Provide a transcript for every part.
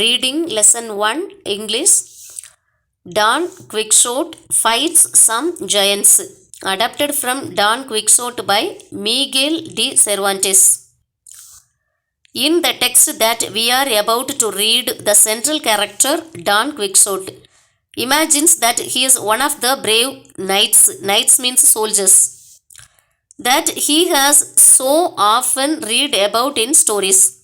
Reading Lesson 1 English. Don Quixote fights some giants. Adapted from Don Quixote by Miguel de Cervantes. In the text that we are about to read, the central character, Don Quixote, imagines that he is one of the brave knights. Knights means soldiers. That he has so often read about in stories.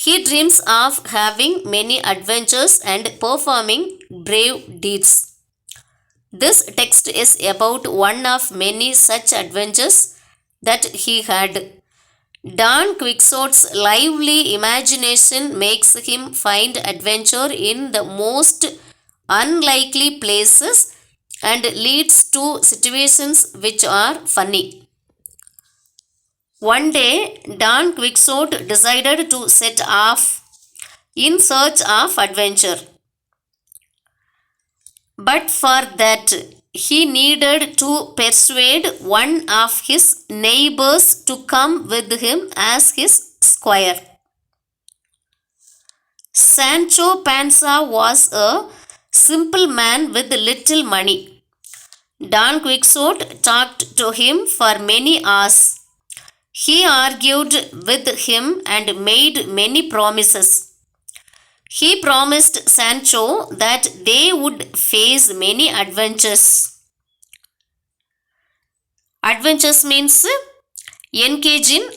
He dreams of having many adventures and performing brave deeds. This text is about one of many such adventures that he had. Don Quixote's lively imagination makes him find adventure in the most unlikely places and leads to situations which are funny. One day, Don Quixote decided to set off in search of adventure. But for that, he needed to persuade one of his neighbors to come with him as his squire. Sancho Panza was a simple man with little money. Don Quixote talked to him for many hours. He argued with him and made many promises. He promised Sancho that they would face many adventures. Adventures means engage in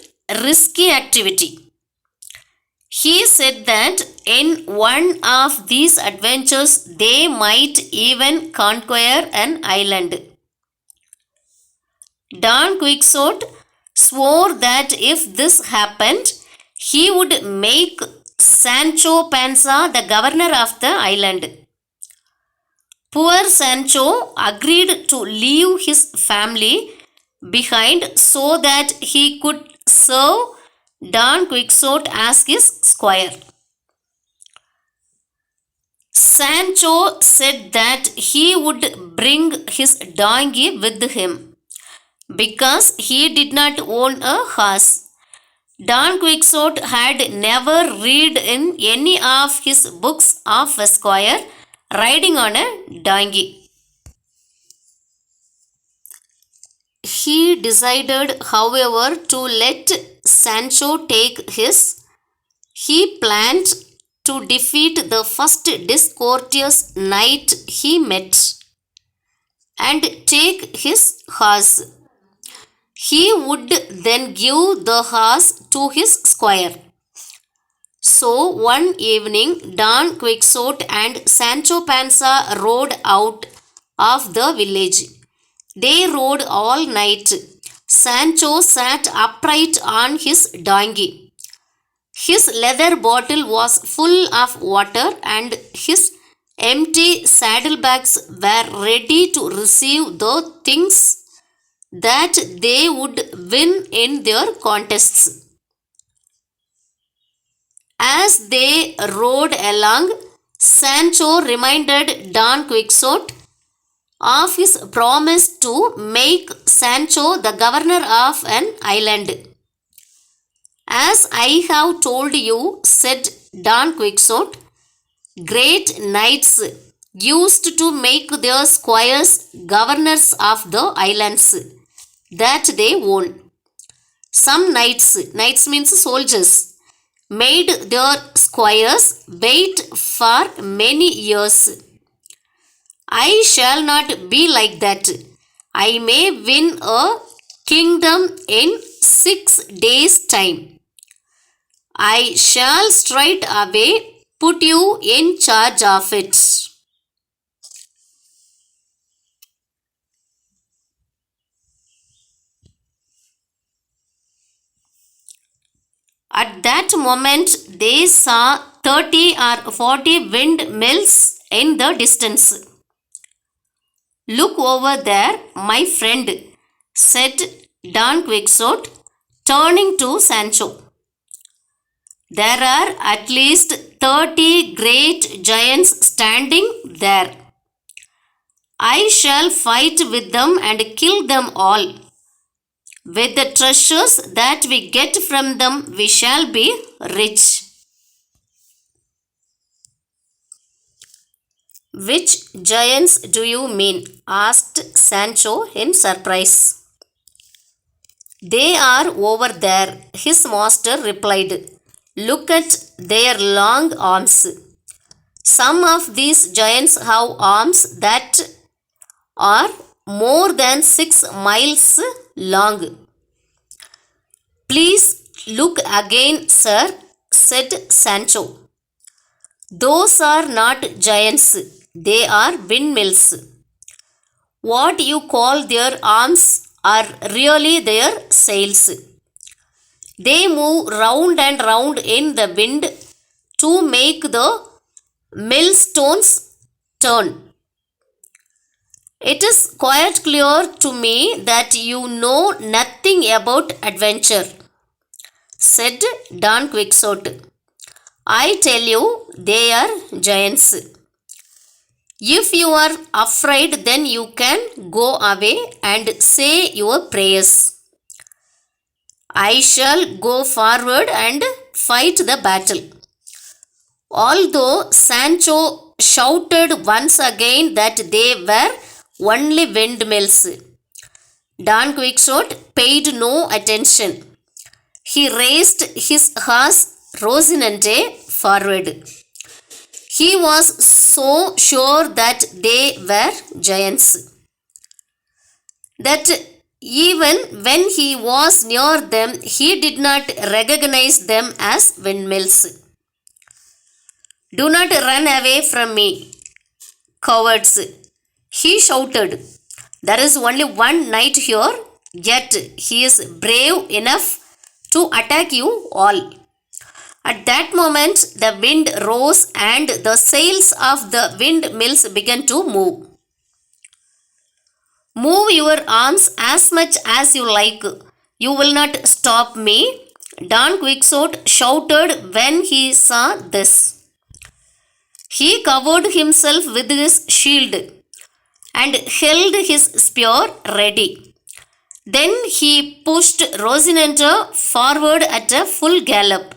risky activity. He said that in one of these adventures they might even conquer an island. Don Quixote swore that if this happened, he would make Sancho Panza the governor of the island. Poor Sancho agreed to leave his family behind so that he could serve Don Quixote as his squire. Sancho said that he would bring his donkey with him because he did not own a horse. Don Quixote had never read in any of his books of a squire riding on a donkey. He decided, however, to let Sancho take his. He planned to defeat the first discourteous knight he met and take his horse. He would then give the horse to his squire. So one evening, Don Quixote and Sancho Panza rode out of the village. They rode all night. Sancho sat upright on his donkey. His leather bottle was full of water and his empty saddlebags were ready to receive the things that they would win in their contests. As they rode along, Sancho reminded Don Quixote of his promise to make Sancho the governor of an island. As I have told you, said Don Quixote, great knights used to make their squires governors of the islands that they own. Some knights means soldiers, made their squires wait for many years. I shall not be like that. I may win a kingdom in 6 days' time. I shall straight away put you in charge of it. At that moment, they saw 30 or 40 windmills in the distance. Look over there, my friend, said Don Quixote, turning to Sancho. There are at least 30 great giants standing there. I shall fight with them and kill them all. With the treasures that we get from them, we shall be rich. Which giants do you mean? Asked Sancho in surprise. They are over there, his master replied. Look at their long arms. Some of these giants have arms that are more than 6 miles long. Please look again, sir, said Sancho. Those are not giants, they are windmills. What you call their arms are really their sails. They move round and round in the wind to make the millstones turn. It is quite clear to me that you know nothing about adventure, said Don Quixote. I tell you, they are giants. If you are afraid, then you can go away and say your prayers. I shall go forward and fight the battle. Although Sancho shouted once again that they were only windmills, Don Quixote paid no attention. He raised his horse Rocinante forward. He was so sure that they were giants that even when he was near them, he did not recognize them as windmills. Do not run away from me, cowards, he shouted. There is only one knight here, yet he is brave enough to attack you all. At that moment, the wind rose and the sails of the windmills began to move. Move your arms as much as you like. You will not stop me, Don Quixote shouted when he saw this. He covered himself with his shield and held his spear ready. Then he pushed Rocinante forward at a full gallop.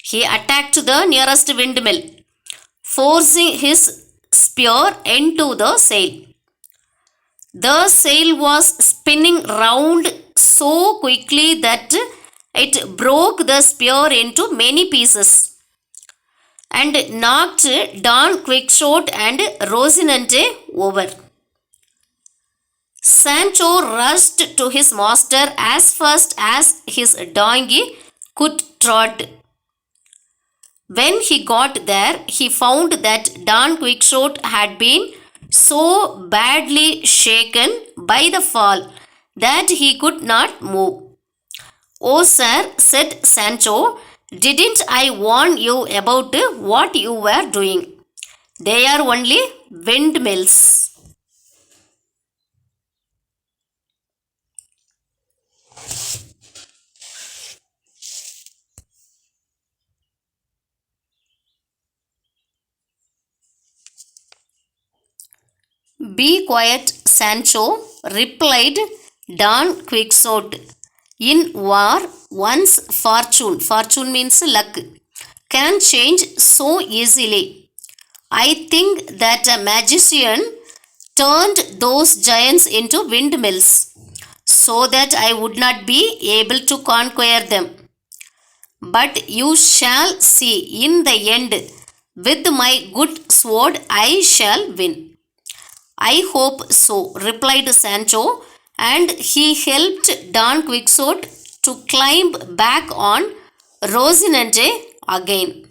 He attacked the nearest windmill, forcing his spear into the sail. The sail was spinning round so quickly that it broke the spear into many pieces and knocked Don Quixote and Rocinante over. Sancho rushed to his master as fast as his donkey could trot. When he got there, he found that Don Quixote had been so badly shaken by the fall that he could not move. Oh, sir, said Sancho, didn't I warn you about what you were doing? They are only windmills. Be quiet, Sancho, replied Don Quixote. In war, one's fortune means luck, can change so easily. I think that a magician turned those giants into windmills so that I would not be able to conquer them. But you shall see, in the end, with my good sword I shall win. I hope so, replied Sancho, and he helped Don Quixote to climb back on Rocinante again.